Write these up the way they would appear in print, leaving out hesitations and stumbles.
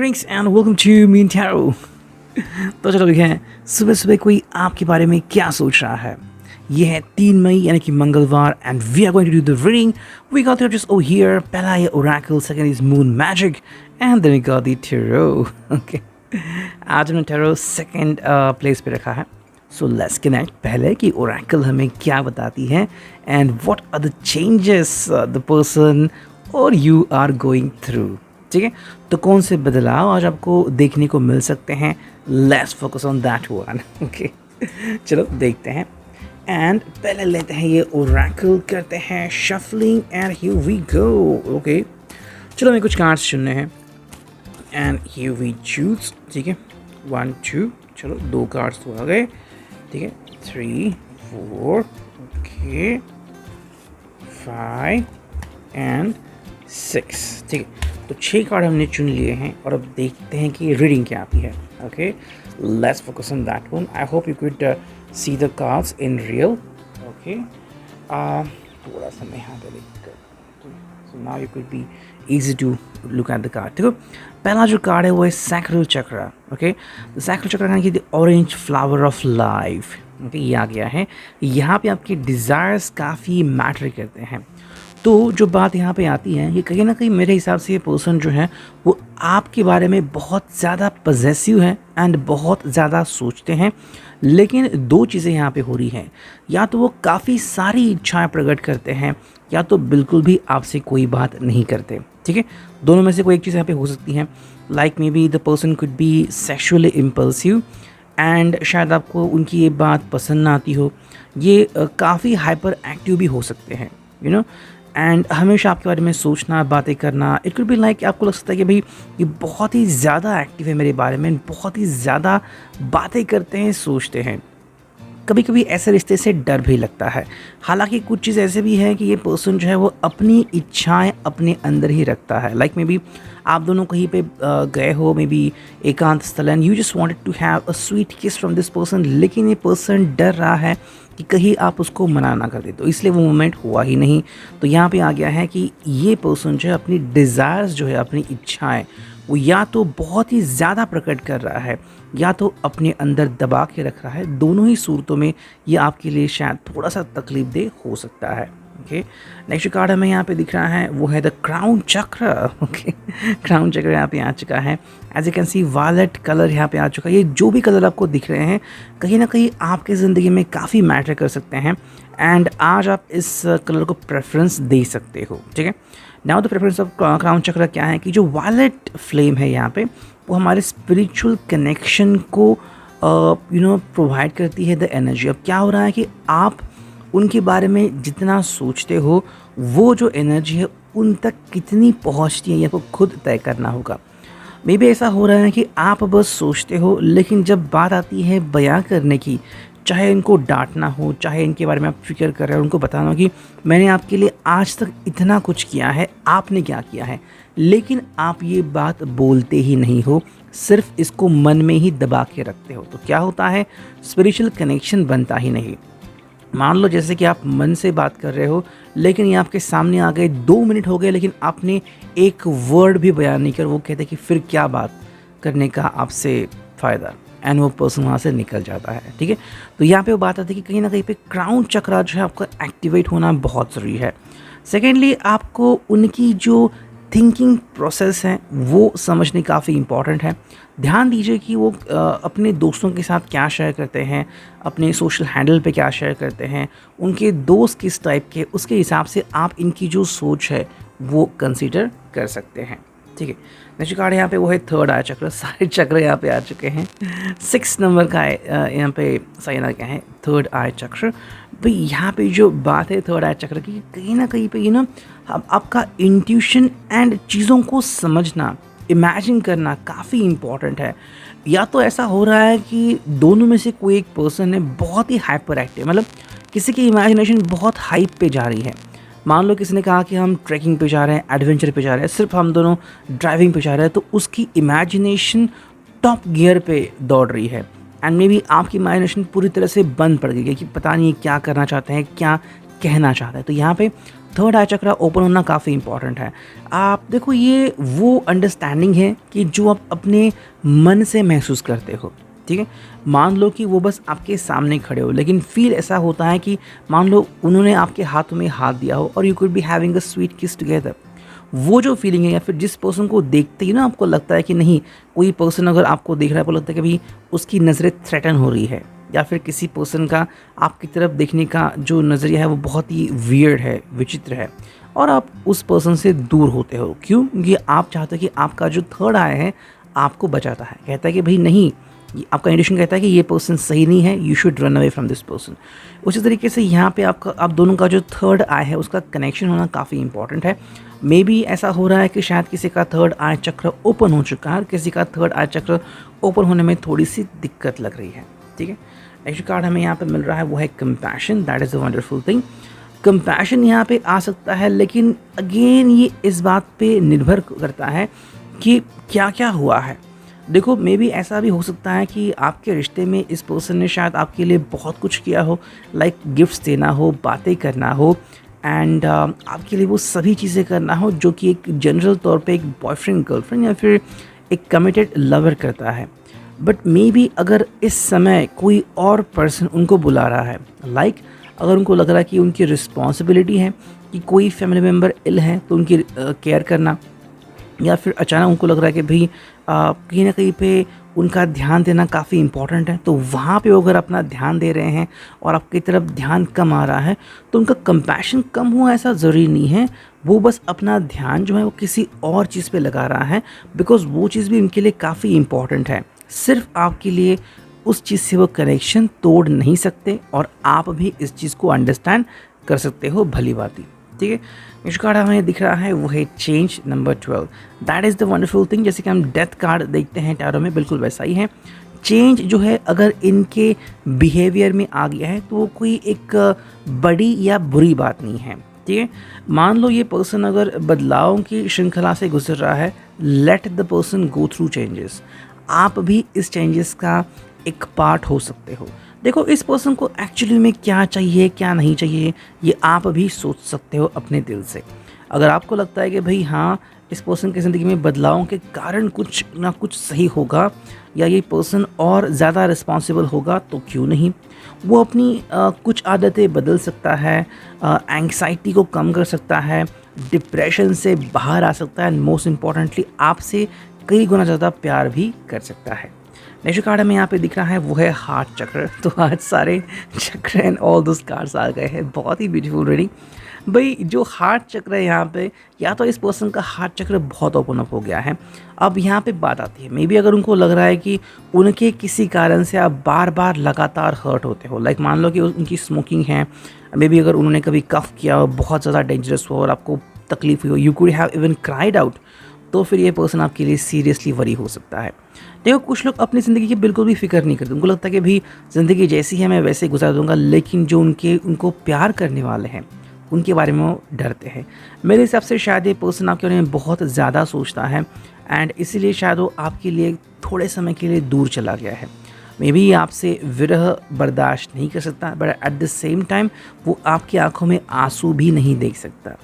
Drinks and welcome to Meen tarot. तो चलो देखते हैं सुबह सुबह कोई आपके बारे में क्या सोच रहा है। ये है 3 मई यानी कि मंगलवार and we are going to do the reading. We got your just over here. पहला है oracle, second is moon magic and then we got the tarot. Okay, आज हमने टैरो सेकंड प्लेस पे रखा है। सो लेट्स कनेक्ट पहले कि Oracle हमें क्या बताती है and what are the changes the person और यू आर गोइंग थ्रू। ठीक है, तो कौन से बदलाव आज आपको देखने को मिल सकते हैं। Let's focus on that one. Okay, चलो देखते हैं। एंड पहले लेते हैं ये ओरेकल, करते हैं shuffling and here we go. Okay, चलो हमें कुछ कार्ड्स चुनने हैं एंड हियर वी चूज। ठीक है, 1 2, चलो 2 कार्ड्स तो आ गए। ठीक है, 3 4, ओके 5 एंड 6। ठीक है, तो 6 कार्ड हमने चुन लिए हैं और अब देखते हैं कि रीडिंग क्या आती है। Okay, let's focus on that one. I hope you could see the cards in real. Okay, थोड़ा सा मैं यहाँ पे देखकर, so now you could be easy to look at the card. देखो, पहला जो कार्ड है वो है सैक्रल चक्र। ओके, तो सैक्रल चक्र यानी कि the orange flower of life. Okay, ये आ गया है। यहाँ पे आपके डिज़ायर्स काफ़ी मैटर करते हैं। तो जो बात यहाँ पे आती है, ये कहीं ना कहीं मेरे हिसाब से ये पर्सन जो है वो आपके बारे में बहुत ज़्यादा पजेसिव है एंड बहुत ज़्यादा सोचते हैं। लेकिन 2 चीज़ें यहाँ पे हो रही हैं, या तो वो काफ़ी सारी इच्छाएं प्रकट करते हैं या तो बिल्कुल भी आपसे कोई बात नहीं करते। ठीक है, दोनों में से कोई एक चीज़ यहाँ पे हो सकती है। Like may be the person could be sexually impulsive and शायद आपको उनकी ये बात पसंद ना आती हो। ये काफ़ी हाइपर एक्टिव भी हो सकते हैं, यू नो, एंड हमेशा आपके बारे में सोचना, बातें करना। इट कुड बी लाइक आपको लग सकता है कि भाई ये बहुत ही ज़्यादा एक्टिव है मेरे बारे में, बहुत ही ज़्यादा बातें करते हैं, सोचते हैं। कभी कभी ऐसे रिश्ते से डर भी लगता है। हालांकि कुछ चीज़ ऐसे भी है कि ये पर्सन जो है वो अपनी इच्छाएं अपने अंदर ही रखता है। लाइक मे बी आप दोनों कहीं पे गए हो, मे बी एकांत स्थल, and you just wanted to have a sweet kiss from this person, लेकिन ये पर्सन डर रहा है कि कहीं आप उसको मना ना कर दे, तो इसलिए वो मोमेंट हुआ ही नहीं। तो यहाँ पे आ गया है कि ये पर्सन जो है अपनी डिज़ायर्स जो है, अपनी इच्छाएं, वो या तो बहुत ही ज़्यादा प्रकट कर रहा है या तो अपने अंदर दबा के रख रहा है। दोनों ही सूरतों में ये आपके लिए शायद थोड़ा सा तकलीफ दे हो सकता है। ओके, नेक्स्ट कार्ड हमें यहाँ पे दिख रहा है वो है the crown chakra. Okay, crown chakra यहाँ पे आ चुका है। As you can see violet colour यहाँ पे आ चुका है। ये जो भी कलर आपको दिख रहे हैं कहीं ना कहीं आपके ज़िंदगी में काफ़ी मैटर कर सकते हैं एंड आज आप इस कलर को प्रेफरेंस दे सकते हो। ठीक है, now the preference of crown चक्र क्या है कि जो वायलेट फ्लेम है यहाँ पे वो हमारे स्पिरिचुअल कनेक्शन को प्रोवाइड करती है द एनर्जी। अब क्या हो रहा है कि आप उनके बारे में जितना सोचते हो वो जो एनर्जी है उन तक कितनी पहुंचती है ये आपको खुद तय करना होगा। मे बी ऐसा हो रहा है कि आप बस सोचते हो, लेकिन जब बात आती है बयां करने की, चाहे इनको डांटना हो, चाहे इनके बारे में आप फिक्र कर रहे हो, उनको बताना हो कि मैंने आपके लिए आज तक इतना कुछ किया है, आपने क्या किया है, लेकिन आप ये बात बोलते ही नहीं हो, सिर्फ इसको मन में ही दबा के रखते हो। तो क्या होता है, स्पिरिचुअल कनेक्शन बनता ही नहीं। मान लो जैसे कि आप मन से बात कर रहे हो, लेकिन ये आपके सामने आ गए, 2 मिनट हो गए, लेकिन आपने एक वर्ड भी बयान नहीं किया। वो कहते हैं कि फिर क्या बात करने का आपसे फ़ायदा, एंड वो पर्सन वहाँ से निकल जाता है। ठीक है, तो यहाँ पे वो बात आती है कि कहीं ना कहीं पे क्राउन चक्र जो है आपका एक्टिवेट होना बहुत ज़रूरी है। सेकेंडली, आपको उनकी जो थिंकिंग प्रोसेस है वो समझनी काफ़ी इम्पॉर्टेंट है। ध्यान दीजिए कि वो अपने दोस्तों के साथ क्या शेयर करते हैं, अपने सोशल हैंडल पे क्या शेयर करते हैं, उनके दोस्त किस टाइप के, उसके हिसाब से आप इनकी जो सोच है वो कंसीडर कर सकते हैं। ठीक है, नेक्स्ट कार्ड यहाँ पे वो है थर्ड आई चक्र। सारे चक्र यहाँ पे आ चुके हैं। 6 नंबर का यहाँ पे सही ना क्या है, थर्ड आई चक्र। भाई यहाँ पे जो बात है थर्ड आई चक्र की, कहीं ना कहीं पे आपका इंट्यूशन एंड चीज़ों को समझना, इमेजिन करना काफ़ी इम्पॉर्टेंट है। या तो ऐसा हो रहा है कि दोनों में से कोई एक पर्सन है बहुत ही हाइपर एक्टिव, मतलब किसी की इमेजिनेशन बहुत हाइप पे जा रही है। मान लो किसी ने कहा कि हम ट्रैकिंग पे जा रहे हैं, एडवेंचर पे जा रहे हैं, सिर्फ हम दोनों ड्राइविंग पे जा रहे हैं, तो उसकी इमेजिनेशन टॉप गियर पे दौड़ रही है एंड मे बी आपकी इमेजिनेशन पूरी तरह से बंद पड़ गई है कि पता नहीं क्या करना चाहते हैं, क्या कहना चाहता है। तो यहाँ पे थर्ड आई चक्रा ओपन होना काफ़ी इंपॉर्टेंट है। आप देखो, ये वो अंडरस्टैंडिंग है कि जो आप अपने मन से महसूस करते हो, ठीक है। मान लो कि वो बस आपके सामने खड़े हो, लेकिन फील ऐसा होता है कि मान लो उन्होंने आपके हाथों में हाथ दिया हो और you could be having a sweet किस टुगेदर। वो जो फीलिंग है, या फिर जिस पर्सन को देखते ही ना आपको लगता है कि नहीं, कोई पर्सन अगर आपको देख रहा है, आपको लगता है कि भाई उसकी नज़रें थ्रेटन हो रही है, या फिर किसी पर्सन का आपकी तरफ देखने का जो नज़रिया है वो बहुत ही वियर्ड है, विचित्र है, और आप उस पर्सन से दूर होते हो। क्यों? क्योंकि आप चाहते हो कि आपका जो थर्ड आई है आपको बचाता है, कहता है कि भाई नहीं, आपका इंडिकेशन कहता है कि ये पर्सन सही नहीं है, you should run away from this person. उसी तरीके से यहाँ पे आप दोनों का जो थर्ड आई है उसका कनेक्शन होना काफ़ी इंपॉर्टेंट है। मे बी ऐसा हो रहा है कि शायद किसी का थर्ड आई चक्र ओपन हो चुका है और किसी का थर्ड आई चक्र ओपन होने में थोड़ी सी दिक्कत लग रही है, ठीक है। नेक्स्ट कार्ड हमें यहाँ पे मिल रहा है वो है compassion. That is a wonderful thing. Compassion यहाँ पे आ सकता है, लेकिन अगेन ये इस बात पे निर्भर करता है कि क्या क्या हुआ है। देखो, मे बी ऐसा भी हो सकता है कि आपके रिश्ते में इस पर्सन ने शायद आपके लिए बहुत कुछ किया हो, लाइक गिफ्ट्स देना हो, बातें करना हो, एंड आपके लिए वो सभी चीज़ें करना हो जो कि एक जनरल तौर पे एक बॉयफ्रेंड गर्लफ्रेंड या फिर एक कमिटेड लवर करता है। बट मे बी अगर इस समय कोई और पर्सन उनको बुला रहा है, लाइक अगर उनको लग रहा है कि उनकी रिस्पॉन्सिबिलिटी है कि कोई फैमिली मेम्बर इल है तो उनकी केयर करना, या फिर अचानक उनको लग रहा है कि भाई कहीं ना कहीं पे उनका ध्यान देना काफ़ी इंपॉर्टेंट है, तो वहाँ पे वो अगर अपना ध्यान दे रहे हैं और आपकी तरफ ध्यान कम आ रहा है, तो उनका कंपैशन कम हुआ ऐसा ज़रूरी नहीं है। वो बस अपना ध्यान जो है वो किसी और चीज़ पे लगा रहा है, बिकॉज़ वो चीज़ भी उनके लिए काफ़ी इंपॉर्टेंट है। सिर्फ आपके लिए उस चीज़ से वो कनेक्शन तोड़ नहीं सकते, और आप भी इस चीज़ को अंडरस्टैंड कर सकते हो भली भांति, ठीक है। नेक्स्ट कार्ड हमें दिख रहा है वो है change number 12। That is the wonderful thing. जैसे कि हम डेथ कार्ड देखते हैं टैरो में, बिल्कुल वैसा ही है। चेंज जो है अगर इनके बिहेवियर में आ गया है तो वो कोई एक बड़ी या बुरी बात नहीं है, ठीक है। मान लो ये पर्सन अगर बदलावों की श्रृंखला से गुजर रहा है, let the person go through changes. आप भी इस चेंजेस का एक पार्ट हो सकते हो। देखो, इस पर्सन को एक्चुअली में क्या चाहिए क्या नहीं चाहिए ये आप भी सोच सकते हो अपने दिल से। अगर आपको लगता है कि भाई हाँ, इस पर्सन की ज़िंदगी में बदलावों के कारण कुछ ना कुछ सही होगा, या ये पर्सन और ज़्यादा रिस्पॉन्सिबल होगा, तो क्यों नहीं। वो अपनी कुछ आदतें बदल सकता है, एंग्जाइटी को कम कर सकता है, डिप्रेशन से बाहर आ सकता है, एंड मोस्ट इम्पॉर्टेंटली आपसे कई गुना ज़्यादा प्यार भी कर सकता है। नेक्स्ट कार्ड हमें यहाँ पे दिख रहा है वो है हार्ट चक्र। तो आज सारे चक्र एंड ऑल दोस कार्ड्स आ गए हैं। बहुत ही ब्यूटीफुल रीडिंग। भाई जो हार्ट चक्र है यहाँ पे, या तो इस पर्सन का हार्ट चक्र बहुत ओपन अप हो गया है। अब यहाँ पे बात आती है, मे बी अगर उनको लग रहा है कि उनके किसी कारण से आप बार बार लगातार हर्ट होते हो, लाइक मान लो कि उनकी स्मोकिंग है, मे बी अगर उन्होंने कभी कफ किया हो, बहुत ज़्यादा डेंजरस हो और आपको तकलीफ हुई हो, you could have even cried out, तो फिर ये पर्सन आपके लिए सीरियसली वरी हो सकता है। देखो, कुछ लोग अपनी ज़िंदगी की बिल्कुल भी फिक्र नहीं करते। उनको लगता है कि भाई ज़िंदगी जैसी है मैं वैसे गुजार दूंगा, लेकिन जो उनको प्यार करने वाले हैं उनके बारे में वो डरते हैं। मेरे हिसाब से शायद ये पर्सन आपके बारे में बहुत ज़्यादा सोचता है, एंड इसीलिए शायद वो आपके लिए थोड़े समय के लिए दूर चला गया है। मे बी आपसे विरह बर्दाश्त नहीं कर सकता, but at the same time वो आपकी आंखों में आंसू भी नहीं देख सकता।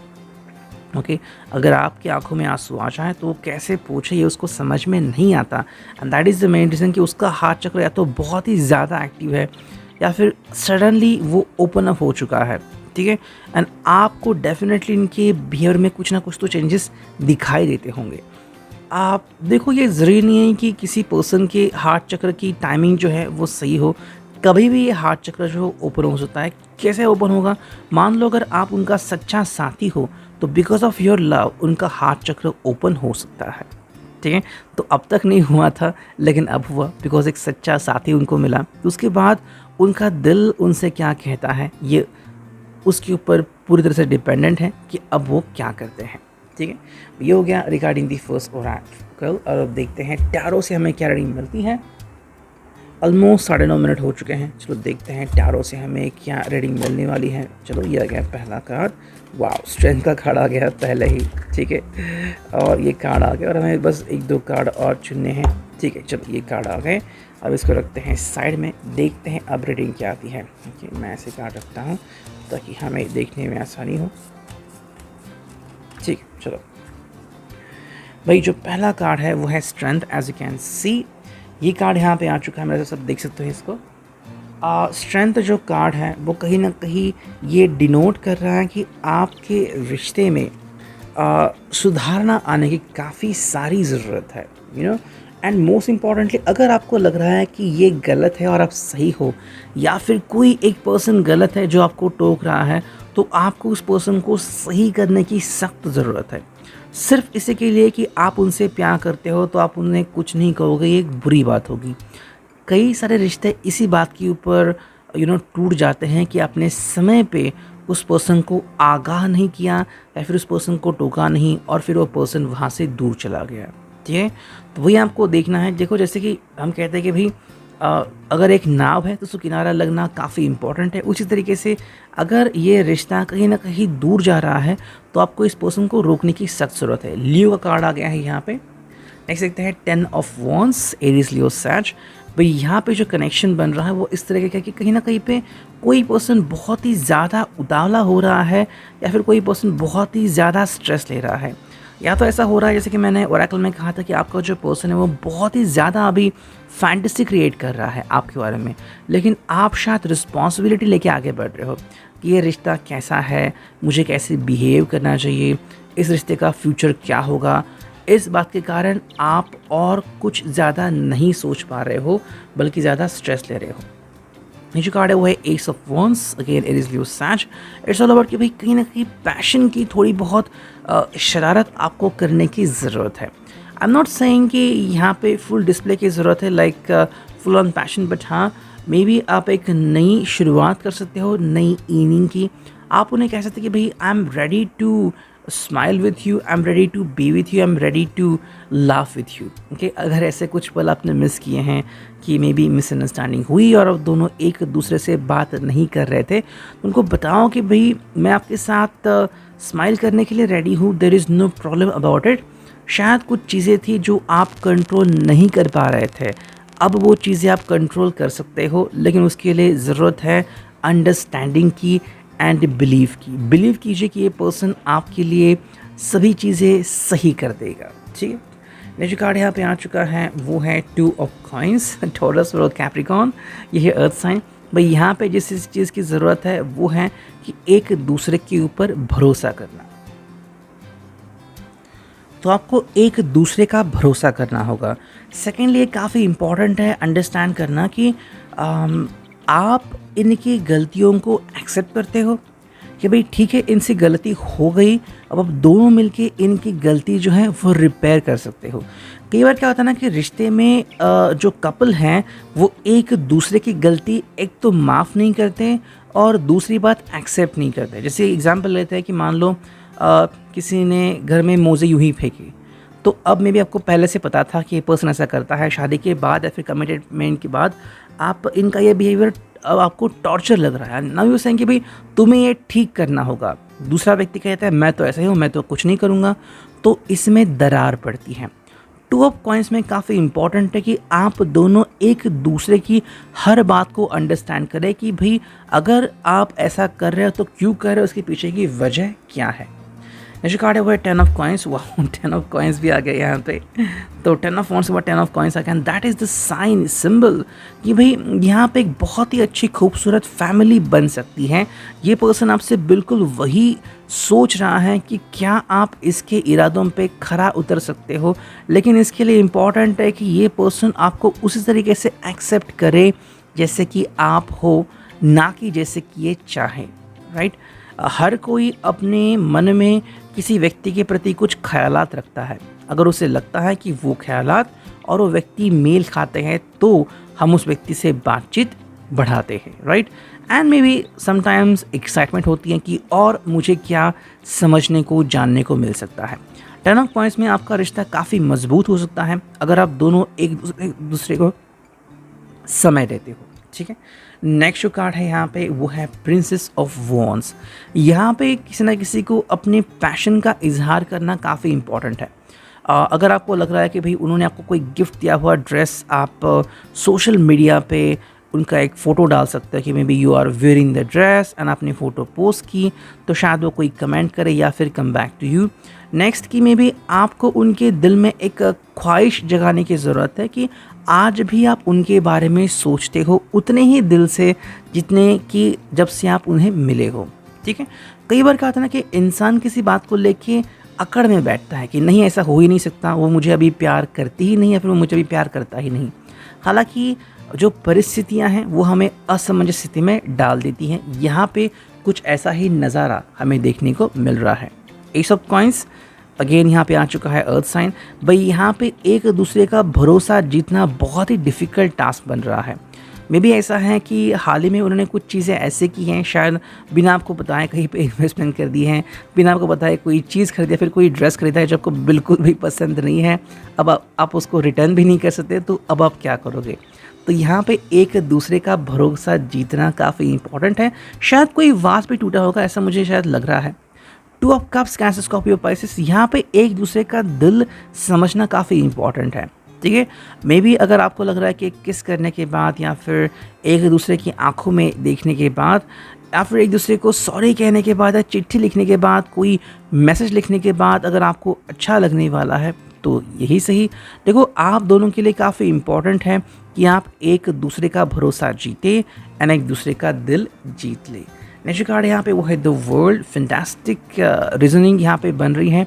ओके, अगर आपकी आंखों में आंसू आ जाए तो वो कैसे पूछे ये उसको समझ में नहीं आता, and that is the main reason कि उसका हार्ट चक्र या तो बहुत ही ज़्यादा एक्टिव है, या फिर सडनली वो ओपन अप हो चुका है, ठीक है। एंड आपको डेफिनेटली इनके बिहेवियर में कुछ ना कुछ तो चेंजेस दिखाई देते होंगे। आप देखो, ये ज़रूरी नहीं है कि किसी पर्सन के हार्ट चक्र की टाइमिंग जो है वो सही हो। कभी भी ये हार्ट चक्र जो ओपन हो सकता है। कैसे ओपन होगा? मान लो अगर आप उनका सच्चा साथी हो तो बिकॉज ऑफ योर लव उनका हार्ट चक्र ओपन हो सकता है, ठीक है। तो अब तक नहीं हुआ था, लेकिन अब हुआ, बिकॉज एक सच्चा साथी उनको मिला। उसके बाद उनका दिल उनसे क्या कहता है ये उसके ऊपर पूरी तरह से डिपेंडेंट है कि अब वो क्या करते हैं, ठीक है। ये हो गया रिगार्डिंग दी फर्स्ट ओरेकल। और अब देखते हैं टैरो से हमें क्या रीडिंग मिलती है। ऑलमोस्ट 9:30 मिनट हो चुके हैं। चलो देखते हैं टैरो से हमें क्या रीडिंग मिलने वाली है। चलो, ये आ गया पहला कार्ड। वाह, स्ट्रेंथ का कार्ड आ गया पहले ही, ठीक है। और ये कार्ड आ गया और हमें बस 1-2 कार्ड और चुनने हैं, ठीक है, चलो ये कार्ड आ गए। अब इसको रखते हैं साइड में, देखते हैं अब रीडिंग क्या आती है। ओके, मैं ऐसे कार्ड रखता हूँ ताकि हमें देखने में आसानी हो। ठीक है, चलो भाई, जो पहला कार्ड है वो है strength. As you can see ये कार्ड यहाँ पे आ चुका है, मेरे सब देख सकते हो इसको। स्ट्रेंथ जो कार्ड है वो कहीं ना कहीं ये डिनोट कर रहा है कि आपके रिश्ते में सुधारना आने की काफ़ी सारी ज़रूरत है, you know. And most importantly, अगर आपको लग रहा है कि ये गलत है और आप सही हो, या फिर कोई एक पर्सन गलत है जो आपको टोक रहा है, तो आपको उस पर्सन को सही करने की सख्त ज़रूरत है। सिर्फ इसी के लिए कि आप उनसे प्यार करते हो तो आप उन्हें कुछ नहीं कहोगे, ये एक बुरी बात होगी। कई सारे रिश्ते इसी बात के ऊपर टूट जाते हैं कि आपने समय पे उस पर्सन को आगाह नहीं किया या फिर उस पर्सन को टोका नहीं और फिर वो पर्सन वहाँ से दूर चला गया। ठीक है, तो वही आपको देखना है। देखो, जैसे कि हम कहते हैं कि भाई अगर एक नाव है तो उसको किनारा लगना काफ़ी इंपॉर्टेंट है। उसी तरीके से अगर ये रिश्ता कहीं ना कहीं दूर जा रहा है तो आपको इस पर्सन को रोकने की सख्त ज़रूरत है। लियो का कार्ड आ गया है यहाँ पे। नेक्स्ट देखते हैं 10 ऑफ वॉन्ड्स, एरीज, लियो, सैज। भाई यहाँ पे जो कनेक्शन बन रहा है वो इस तरह का कि कहीं ना कहीं पे कोई पर्सन बहुत ही ज़्यादा उतावला हो रहा है या फिर कोई पर्सन बहुत ही ज़्यादा स्ट्रेस ले रहा है। या तो ऐसा हो रहा है जैसे कि मैंने ओरेकल में कहा था कि आपका जो पर्सन है वो बहुत ही ज़्यादा अभी फैंटेसी क्रिएट कर रहा है आपके बारे में, लेकिन आप शायद रिस्पॉन्सिबिलिटी लेके आगे बढ़ रहे हो कि ये रिश्ता कैसा है, मुझे कैसे बिहेव करना चाहिए, इस रिश्ते का फ्यूचर क्या होगा। इस बात के कारण आप और कुछ ज़्यादा नहीं सोच पा रहे हो बल्कि ज़्यादा स्ट्रेस ले रहे हो। ये जो कार्ड है वो है ace of wands, again Aries, Leo, sage. It's all about कि भाई कहीं ना कहीं पैशन की थोड़ी बहुत शरारत आपको करने की ज़रूरत है। आई एम नॉट सेइंग कि यहाँ पे फुल डिस्प्ले की ज़रूरत है, like full on passion, but हाँ मे बी आप एक नई शुरुआत कर सकते हो, नई इनिंग की। आप उन्हें कह सकते कि भाई I am ready to smile with you, I am ready to be with you, I am ready to laugh with you. Okay, अगर ऐसे कुछ पल आपने मिस किए हैं कि मे बी मिसअंडरस्टैंडिंग हुई और अब दोनों एक दूसरे से बात नहीं कर रहे थे, तो उनको बताओ कि भाई मैं आपके साथ स्माइल करने के लिए रेडी हूँ, there is no problem about it. शायद कुछ चीज़ें थी जो आप कंट्रोल नहीं कर पा रहे थे, अब वो चीज़ें आप कंट्रोल कर सकते हो, लेकिन उसके लिए ज़रूरत है अंडरस्टैंडिंग की एंड बिलीव की। बिलीव कीजिए कि ये पर्सन आपके लिए सभी चीज़ें सही कर देगा। ठीक है, नेक्स्ट कार्ड यहाँ पे आ चुका है वो है 2 ऑफ कॉइंस, टॉरस और कैप्रिकॉर्न। ये है अर्थ साइन। भाई यहाँ पे जिस चीज़ की ज़रूरत है वो है कि एक दूसरे के ऊपर भरोसा करना। तो आपको एक दूसरे का भरोसा करना होगा। सेकेंडली काफ़ी इम्पॉर्टेंट है अंडरस्टैंड करना कि आप इनकी गलतियों को एक्सेप्ट करते हो कि भाई ठीक है, इनसे गलती हो गई, अब आप दोनों मिलके इनकी गलती जो है वो रिपेयर कर सकते हो। कई बार क्या होता है ना कि रिश्ते में जो कपल हैं वो एक दूसरे की गलती एक तो माफ़ नहीं करते और दूसरी बात एक्सेप्ट नहीं करते। जैसे एग्जांपल लेते हैं कि मान लो किसी ने घर में मोज़े यूं ही फेंके, तो अब मे भी आपको पहले से पता था कि ये पर्सन ऐसा करता है, शादी के बाद या फिर कमिटमेंट के बाद आप इनका ये बिहेवियर अब आपको टॉर्चर लग रहा है। नाउ यू सेइंग कि भाई तुम्हें ये ठीक करना होगा। दूसरा व्यक्ति कहता है मैं तो ऐसा ही हूँ, मैं तो कुछ नहीं करूँगा, तो इसमें दरार पड़ती है। 2 ऑफ कॉइंस में काफ़ी इंपॉर्टेंट है कि आप दोनों एक दूसरे की हर बात को अंडरस्टैंड करें कि भाई अगर आप ऐसा कर रहे हो तो क्यों कर रहे हो, उसके पीछे की वजह क्या है। नेक्स्ट कार्ड है वो है 10 ऑफ कॉइंस। वाह, 10 ऑफ कॉइंस भी आ गए यहाँ पे। तो 10 ऑफ वॉन्ड्स और 10 ऑफ कॉइंस आ गए, and that is the sign, symbol कि भाई यहाँ पे एक बहुत ही अच्छी खूबसूरत फैमिली बन सकती है। ये पर्सन आपसे बिल्कुल वही सोच रहा है कि क्या आप इसके इरादों पे खरा उतर सकते हो, लेकिन इसके लिए इम्पॉर्टेंट है कि ये पर्सन आपको उसी तरीके से एक्सेप्ट करे जैसे कि आप हो, ना कि जैसे कि ये चाहे। राइट, हर कोई अपने मन में किसी व्यक्ति के प्रति कुछ ख्यालात रखता है। अगर उसे लगता है कि वो ख्यालात और वो व्यक्ति मेल खाते हैं तो हम उस व्यक्ति से बातचीत बढ़ाते हैं। Right, and may be sometimes excitement होती है कि और मुझे क्या समझने को जानने को मिल सकता है। 10 ऑफ कॉइंस में आपका रिश्ता काफ़ी मजबूत हो सकता है अगर आप दोनों एक दूसरे को समय देते हो। ठीक है, नेक्स्ट जो कार्ड है यहाँ पे वो है प्रिंसेस ऑफ वॉन्ड्स। यहाँ पे किसी ना किसी को अपने पैशन का इजहार करना काफ़ी इम्पॉर्टेंट है। अगर आपको लग रहा है कि भाई उन्होंने आपको कोई गिफ्ट दिया हुआ ड्रेस, आप सोशल मीडिया पे उनका एक फ़ोटो डाल सकते हैं कि maybe you are wearing the dress and आपने फ़ोटो पोस्ट की, तो शायद वो कोई कमेंट करे या फिर come back to you. Next कि मे बी आपको उनके दिल में एक ख्वाहिश जगाने की ज़रूरत है कि आज भी आप उनके बारे में सोचते हो उतने ही दिल से जितने कि जब से आप उन्हें मिले हो। ठीक है, कई बार क्या होता है ना कि इंसान किसी बात को लेके अकड़ में बैठता है कि नहीं ऐसा हो ही नहीं सकता, वो मुझे अभी प्यार करती ही नहीं है, फिर वो मुझे अभी प्यार करता ही नहीं। हालांकि जो परिस्थितियां हैं वो हमें असमंजस स्थिति में डाल देती हैं। यहाँ पे कुछ ऐसा ही नज़ारा हमें देखने को मिल रहा है। एस ऑफ कॉइंस अगेन यहाँ पे आ चुका है, अर्थ साइन। भाई यहाँ पे एक दूसरे का भरोसा जीतना बहुत ही डिफ़िकल्ट टास्क बन रहा है। मे बी ऐसा है कि हाल ही में उन्होंने कुछ चीज़ें ऐसे की हैं, शायद बिना आपको बताए कहीं पे इन्वेस्टमेंट कर दी हैं, बिना आपको बताए कोई चीज़ खरीदा, फिर कोई ड्रेस खरीदा है जो आपको बिल्कुल भी पसंद नहीं है। अब आप उसको रिटर्न भी नहीं कर सकते, तो अब आप क्या करोगे? तो यहाँ पे एक दूसरे का भरोसा जीतना काफ़ी इंपॉर्टेंट है। शायद कोई वास भी टूटा होगा, ऐसा मुझे शायद लग रहा है। Two of cups, cancer, Scorpio, Pisces, यहाँ पे एक दूसरे का दिल समझना काफ़ी इंपॉर्टेंट है। ठीक है, मे बी अगर आपको लग रहा है कि किस करने के बाद या फिर एक दूसरे की आंखों में देखने के बाद या फिर एक दूसरे को सॉरी कहने के बाद या चिट्ठी लिखने के बाद, कोई मैसेज लिखने के बाद अगर आपको अच्छा लगने वाला है तो यही सही। देखो, आप दोनों के लिए काफ़ी इम्पॉर्टेंट है कि आप एक दूसरे का भरोसा जीते एंड एक दूसरे का दिल जीत ले। नेक्स्ट कार्ड यहाँ पे वो है द वर्ल्ड। फैंटास्टिक रीजनिंग यहाँ पे बन रही है।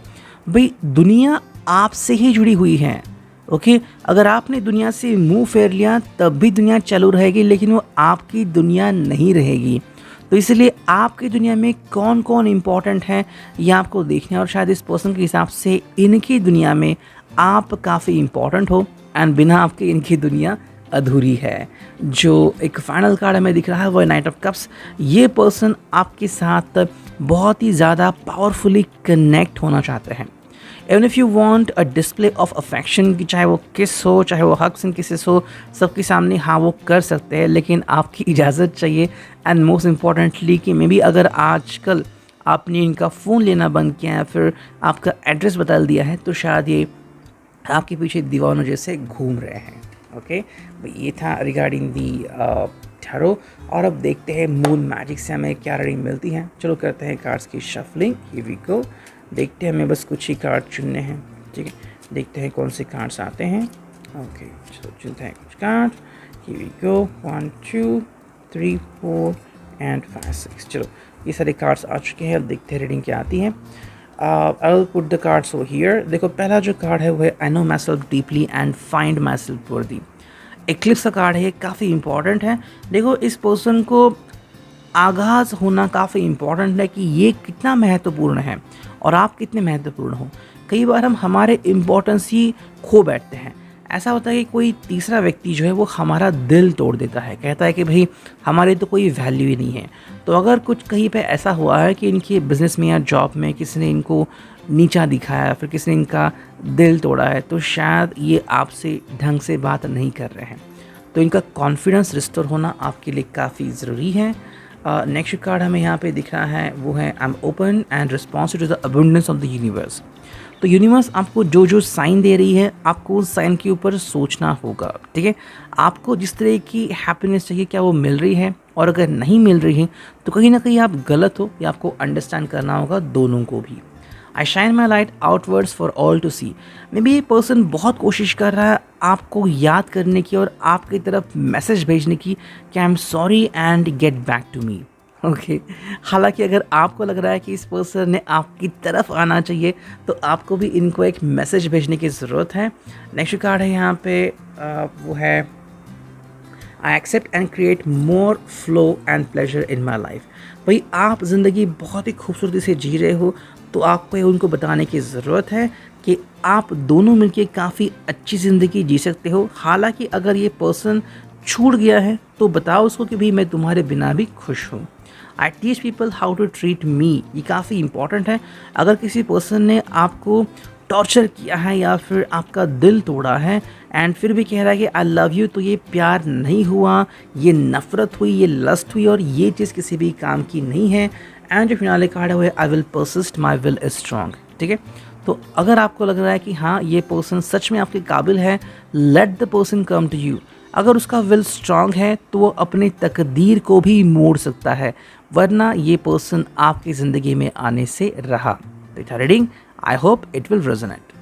भाई दुनिया आपसे ही जुड़ी हुई है। ओके, अगर आपने दुनिया से मुंह फेर लिया तब भी दुनिया चालू रहेगी, लेकिन वो आपकी दुनिया नहीं रहेगी। तो इसलिए आपकी दुनिया में कौन कौन इम्पॉर्टेंट है ये आपको देखना है, और शायद इस पर्सन के हिसाब से इनकी दुनिया में आप काफ़ी इम्पॉर्टेंट हो एंड बिना आपके इनकी दुनिया अधूरी है। जो एक फाइनल कार्ड हमें दिख रहा है वो है नाइट ऑफ कप्स। ये पर्सन आपके साथ बहुत ही ज़्यादा पावरफुली कनेक्ट होना चाहते हैं। Even if you want a display of affection, कि चाहे वो किस हो, चाहे वो हग्स एंड किसेस हो, सबके सामने हाँ वो कर सकते हैं, लेकिन आपकी इजाज़त चाहिए। एंड मोस्ट इम्पॉर्टेंटली कि मे बी अगर आजकल आपने इनका फ़ोन लेना बंद किया है, फिर आपका एड्रेस बदल दिया है, तो शायद ये आपके पीछे दीवानों जैसे घूम रहे हैं। ओके, ये था रिगार्डिंग दी टैरो। और अब देखते हैं मून मैजिक से हमें क्या रीडिंग मिलती है। चलो करते हैं कार्ड्स की शफलिंग। हियर वी गो। देखते हैं, हमें बस कुछ ही कार्ड चुनने हैं। ठीक है, देखते हैं कौन से कार्ड्स आते हैं। ओके, चलो चुनते हैं कुछ card. Here we go. 1 2 3 4 and 5 6। चलो ये सारे कार्ड्स आ चुके हैं। अब देखते हैं रीडिंग क्या आती है। I will put the cards over here. देखो, पहला जो कार्ड है वो है I know my self deeply and find my self वर्दी। एक्लिप्स का कार्ड है, ये काफ़ी इंपॉर्टेंट है। देखो, इस पर्सन को आगाज़ होना काफ़ी इम्पॉर्टेंट है कि ये कितना महत्वपूर्ण है और आप कितने महत्वपूर्ण हो। कई बार हम हमारे इम्पोर्टेंस ही खो बैठते हैं। ऐसा होता है कि कोई तीसरा व्यक्ति जो है वो हमारा दिल तोड़ देता है, कहता है कि भाई हमारी तो कोई वैल्यू ही नहीं है। तो अगर कुछ कहीं पे ऐसा हुआ है कि इनके बिज़नेस में या जॉब में किसी ने इनको नीचा दिखाया, फिर किसी ने इनका दिल तोड़ा है, तो शायद ये आपसे ढंग से बात नहीं कर रहे हैं। तो इनका कॉन्फिडेंस रिस्टोर होना आपके लिए काफ़ी ज़रूरी है। नेक्स्ट कार्ड हमें यहाँ पे दिख रहा है वो है I am open and responsive to the abundance of the universe. तो यूनिवर्स आपको जो जो साइन दे रही है, आपको उस साइन के ऊपर सोचना होगा। ठीक है, आपको जिस तरह की हैप्पीनेस चाहिए क्या वो मिल रही है, और अगर नहीं मिल रही है तो कहीं ना कहीं आप गलत हो, या आपको अंडरस्टैंड करना होगा दोनों को भी। I shine my light outwards for all to see. Maybe ये पर्सन बहुत कोशिश कर रहा है आपको याद करने की और आपकी तरफ मैसेज भेजने की कि I am sorry and get back to me. Okay, हालांकि अगर आपको लग रहा है कि इस पर्सन ने आपकी तरफ आना चाहिए, तो आपको भी इनको एक मैसेज भेजने की ज़रूरत है। नेक्स्ट कार्ड है यहाँ पे वो है I accept and create more flow and pleasure in my life. भाई आप ज़िंदगी बहुत ही खूबसूरती से जी रहे हो, तो आपको उनको बताने की ज़रूरत है कि आप दोनों मिलकर काफ़ी अच्छी ज़िंदगी जी सकते हो। हालांकि अगर ये पर्सन छूट गया है तो बताओ उसको कि भाई मैं तुम्हारे बिना भी खुश हूँ। I teach people how to treat me. ये काफ़ी इंपॉर्टेंट है। अगर किसी पर्सन ने आपको टॉर्चर किया है या फिर आपका दिल तोड़ा है एंड फिर भी कह रहा है कि आई लव यू, तो ये प्यार नहीं हुआ, ये नफ़रत हुई, ये लस्ट हुई, और ये चीज़ किसी भी काम की नहीं है। एंड जो फिनाले कार्ड है वो है I will persist my will is strong. ठीक है, तो अगर आपको लग रहा है कि हाँ ये पर्सन सच में आपके काबिल है, let the person come to you. अगर उसका विल स्ट्रांग है तो वो अपनी तकदीर को भी मोड़ सकता है, वरना ये पर्सन आपकी ज़िंदगी में आने से रहा। तो reading, I hope it will resonate.